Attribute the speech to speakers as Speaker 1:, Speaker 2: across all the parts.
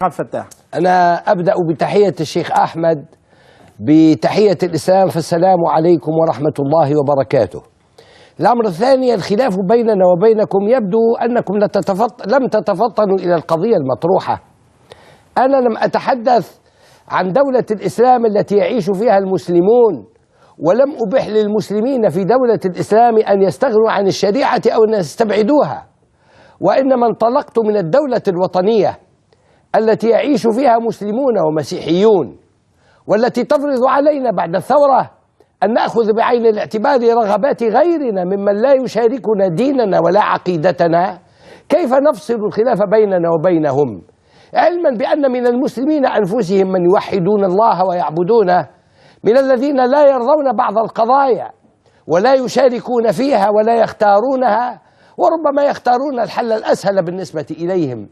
Speaker 1: عبد الفتاح.
Speaker 2: أنا أبدأ بتحية الشيخ أحمد بتحية الإسلام، فالسلام عليكم ورحمة الله وبركاته. الأمر الثاني، الخلاف بيننا وبينكم يبدو أنكم لم تتفطنوا إلى القضية المطروحة. أنا لم أتحدث عن دولة الإسلام التي يعيش فيها المسلمون، ولم أبح للمسلمين في دولة الإسلام أن يستغنوا عن الشريعة أو أن يستبعدوها، وإنما انطلقت من الدولة الوطنية التي يعيش فيها مسلمون ومسيحيون، والتي تفرض علينا بعد الثورة أن نأخذ بعين الاعتبار رغبات غيرنا ممن لا يشاركنا ديننا ولا عقيدتنا. كيف نفصل الخلاف بيننا وبينهم، علما بأن من المسلمين أنفسهم من يوحدون الله ويعبدونه، من الذين لا يرضون بعض القضايا ولا يشاركون فيها ولا يختارونها، وربما يختارون الحل الأسهل بالنسبة إليهم.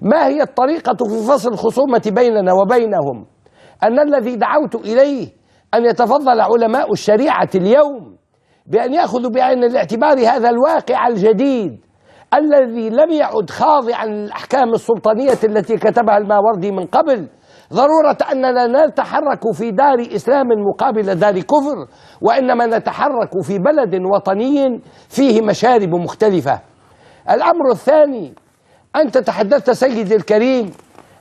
Speaker 2: ما هي الطريقة في فصل الخصومة بيننا وبينهم؟ أن الذي دعوت إليه أن يتفضل علماء الشريعة اليوم بأن يأخذوا بعين الاعتبار هذا الواقع الجديد الذي لم يعد خاضعا للأحكام السلطانية التي كتبها الماوردي من قبل، ضرورة أننا لا نتحرك في دار إسلام مقابل دار كفر، وإنما نتحرك في بلد وطني فيه مشارب مختلفة. الأمر الثاني، أنت تحدثت سيدي الكريم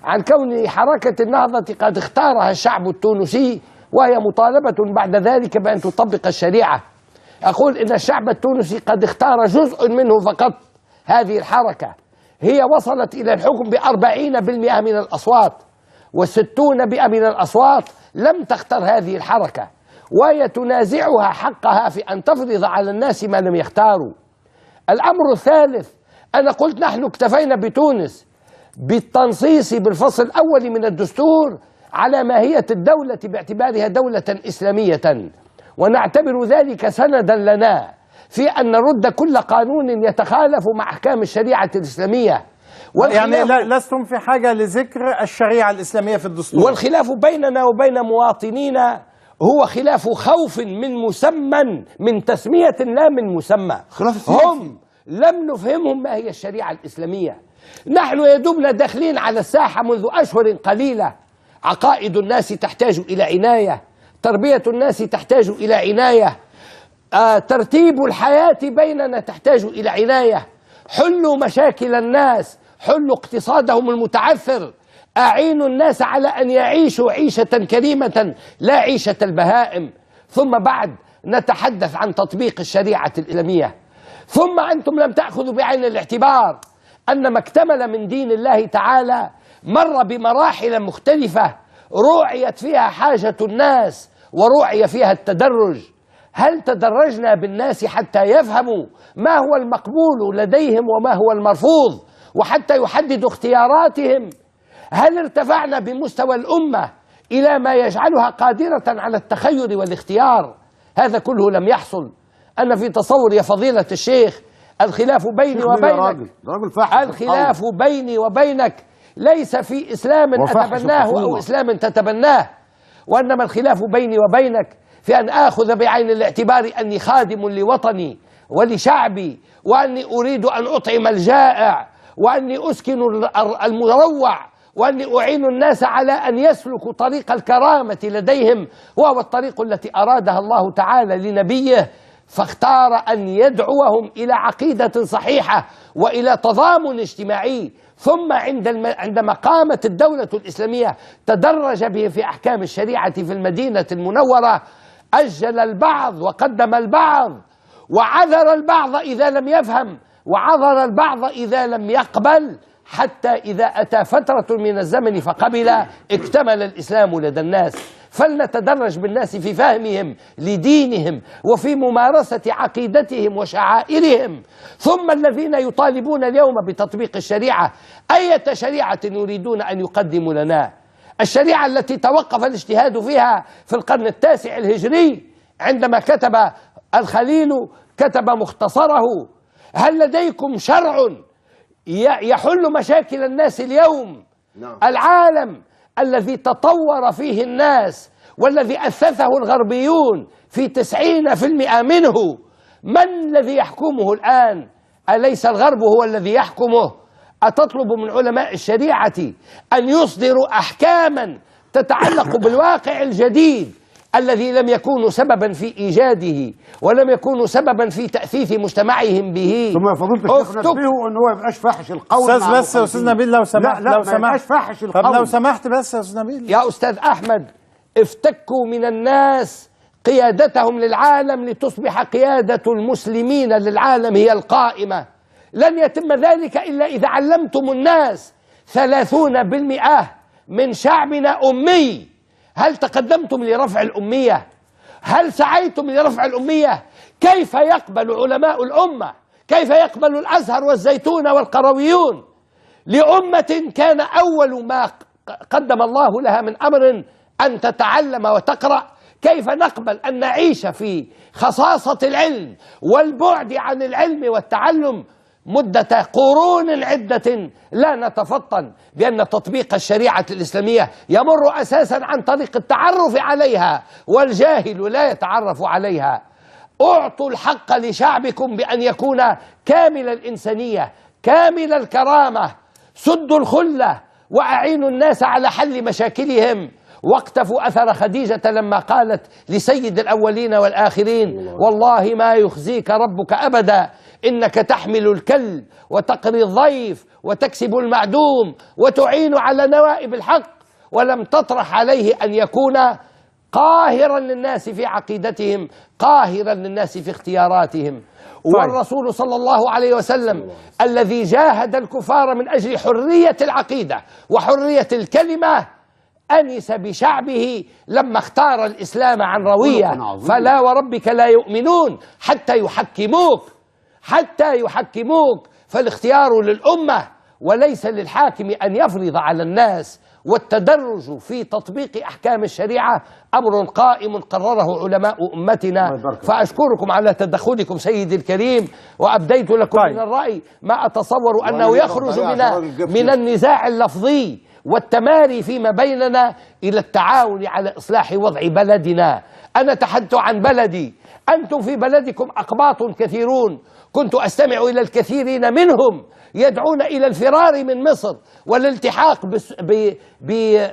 Speaker 2: عن كون حركة النهضة قد اختارها الشعب التونسي، وهي مطالبة بعد ذلك بأن تطبق الشريعة. أقول إن الشعب التونسي قد اختار جزء منه فقط. هذه الحركة هي وصلت إلى الحكم ب40% من الأصوات، و60% من الأصوات لم تختر هذه الحركة، وهي تنازعها حقها في أن تفرض على الناس ما لم يختاروا. الأمر الثالث، أنا قلت نحن اكتفينا بتونس بالتنصيص بالفصل الأول من الدستور على ماهية الدولة باعتبارها دولة إسلامية، ونعتبر ذلك سندا لنا في أن نرد كل قانون يتخالف مع أحكام الشريعة الإسلامية.
Speaker 1: يعني لستم في حاجة لذكر الشريعة الإسلامية في الدستور.
Speaker 2: والخلاف بيننا وبين مواطنينا هو خلاف خوف من مسمى، من تسمية لا من مسمى. هم لم نفهمهم ما هي الشريعة الإسلامية. نحن يدوبنا داخلين على الساحة منذ أشهر قليلة. عقائد الناس تحتاج إلى عناية، تربية الناس تحتاج إلى عناية، ترتيب الحياة بيننا تحتاج إلى عناية. حلوا مشاكل الناس، حلوا اقتصادهم المتعثر، أعينوا الناس على أن يعيشوا عيشة كريمة لا عيشة البهائم، ثم بعد نتحدث عن تطبيق الشريعة الإسلامية. ثم أنتم لم تأخذوا بعين الاعتبار أن ما اكتمل من دين الله تعالى مر بمراحل مختلفة روعيت فيها حاجة الناس وروعي فيها التدرج. هل تدرجنا بالناس حتى يفهموا ما هو المقبول لديهم وما هو المرفوض، وحتى يحددوا اختياراتهم؟ هل ارتفعنا بمستوى الأمة إلى ما يجعلها قادرة على التخير والاختيار؟ هذا كله لم يحصل. أنا في تصور يا فضيلة الشيخ الخلاف بيني وبينك، الخلاف بيني وبينك ليس في إسلام أتبناه أو إسلام تتبناه، وإنما الخلاف بيني وبينك في أن آخذ بعين الاعتبار أني خادم لوطني ولشعبي، وأني أريد أن أطعم الجائع، وأني أسكن المروع، وأني أعين الناس على أن يسلكوا طريق الكرامة لديهم، وهو الطريق التي أرادها الله تعالى لنبيه، فاختار أن يدعوهم إلى عقيدة صحيحة وإلى تضامن اجتماعي. ثم عندما قامت الدولة الإسلامية تدرج به في أحكام الشريعة في المدينة المنورة، أجل البعض وقدم البعض، وعذر البعض إذا لم يفهم، وعذر البعض إذا لم يقبل، حتى إذا أتى فترة من الزمن فقبل اكتمل الإسلام لدى الناس. فلنتدرج بالناس في فهمهم لدينهم وفي ممارسة عقيدتهم وشعائرهم. ثم الذين يطالبون اليوم بتطبيق الشريعة، أية شريعة يريدون أن يقدموا لنا؟ الشريعة التي توقف الاجتهاد فيها في القرن التاسع الهجري عندما كتب الخليل كتب مختصره. هل لديكم شرع يحل مشاكل الناس اليوم؟ العالم الذي تطور فيه الناس والذي أثثه الغربيون في 90% منه، من الذي يحكمه الآن؟ أليس الغرب هو الذي يحكمه؟ أتطلب من علماء الشريعة أن يصدروا أحكاما تتعلق بالواقع الجديد الذي لم يكونوا سببا في إيجاده ولم يكونوا سببا في تأثيث مجتمعهم به؟
Speaker 3: ثم يا فضيلة الشيخ نبهه ان هو ما يبقاش فاحش القول.
Speaker 1: استاذ بس يا استاذ نبيل لو سمحت،
Speaker 3: لا
Speaker 1: لو
Speaker 3: ما
Speaker 1: سمحت
Speaker 3: يبقاش فاحش
Speaker 1: طب
Speaker 3: القول.
Speaker 1: لو سمحت بس يا استاذ نبيل.
Speaker 2: يا أستاذ أحمد، افتكوا من الناس قيادتهم للعالم لتصبح قيادة المسلمين للعالم هي القائمة. لن يتم ذلك إلا إذا علمتم الناس. 30% من شعبنا أمي. هل تقدمتم لرفع الأمية؟ هل سعيتم لرفع الأمية؟ كيف يقبل علماء الأمة، كيف يقبل الأزهر والزيتون والقرويون لأمة كان أول ما قدم الله لها من أمر أن تتعلم وتقرأ؟ كيف نقبل أن نعيش في خصاصة العلم والبعد عن العلم والتعلم مدة قرون عدة لا نتفطن بأن تطبيق الشريعة الإسلامية يمر أساسا عن طريق التعرف عليها، والجاهل لا يتعرف عليها. أعطوا الحق لشعبكم بأن يكون كامل الإنسانية كامل الكرامة. سدوا الخلة وأعينوا الناس على حل مشاكلهم، واقتفوا أثر خديجة لما قالت لسيد الأولين والآخرين: والله ما يخزيك ربك أبدا، إنك تحمل الكل وتقري الضيف وتكسب المعدوم وتعين على نوائب الحق. ولم تطرح عليه أن يكون قاهرا للناس في عقيدتهم، قاهرا للناس في اختياراتهم. والرسول صلى الله عليه وسلم الذي جاهد الكفار من أجل حرية العقيدة وحرية الكلمة أنس بشعبه لما اختار الإسلام عن روية. فلا وربك لا يؤمنون حتى يحكموك. فالاختيار للأمة وليس للحاكم أن يفرض على الناس. والتدرج في تطبيق أحكام الشريعة أمر قائم قرره علماء أمتنا. فأشكركم على تدخلكم سيدي الكريم، وأبديت لكم من الرأي ما أتصور أنه يخرج من النزاع اللفظي والتماري فيما بيننا إلى التعاون على إصلاح وضع بلدنا. أنا تحدثت عن بلدي، أنتم في بلدكم أقباط كثيرون، كنت أستمع إلى الكثيرين منهم يدعون إلى الفرار من مصر والالتحاق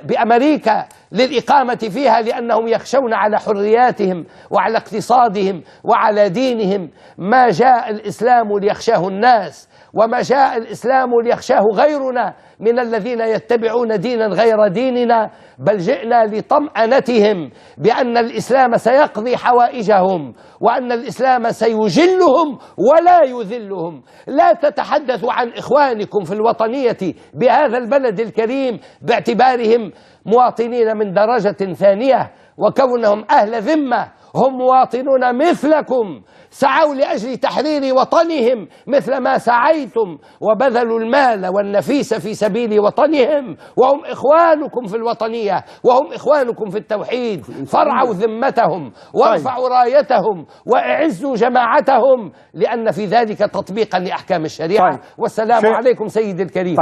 Speaker 2: بأمريكا للإقامة فيها لأنهم يخشون على حرياتهم وعلى اقتصادهم وعلى دينهم. ما جاء الإسلام ليخشاه الناس، وما جاء الإسلام ليخشاه غيرنا من الذين يتبعون دينا غير ديننا، بل جئنا لطمأنتهم بأن الإسلام سيقضي حوائجهم وأن الإسلام سيجلهم ولا يذلهم. لا تتحدثوا عن إخوانكم في الوطنية بهذا البلد الكريم باعتبارهم مواطنين من درجة ثانية، وكونهم أهل ذمة. هم مواطنون مثلكم، سعوا لأجل تحرير وطنهم مثل ما سعيتم، وبذلوا المال والنفيس في سبيل وطنهم، وهم إخوانكم في الوطنية وهم إخوانكم في التوحيد. فارعوا ذمتهم وارفعوا رايتهم وأعزوا جماعتهم، لأن في ذلك تطبيقا لأحكام الشريعة. والسلام عليكم سيدي الكريم.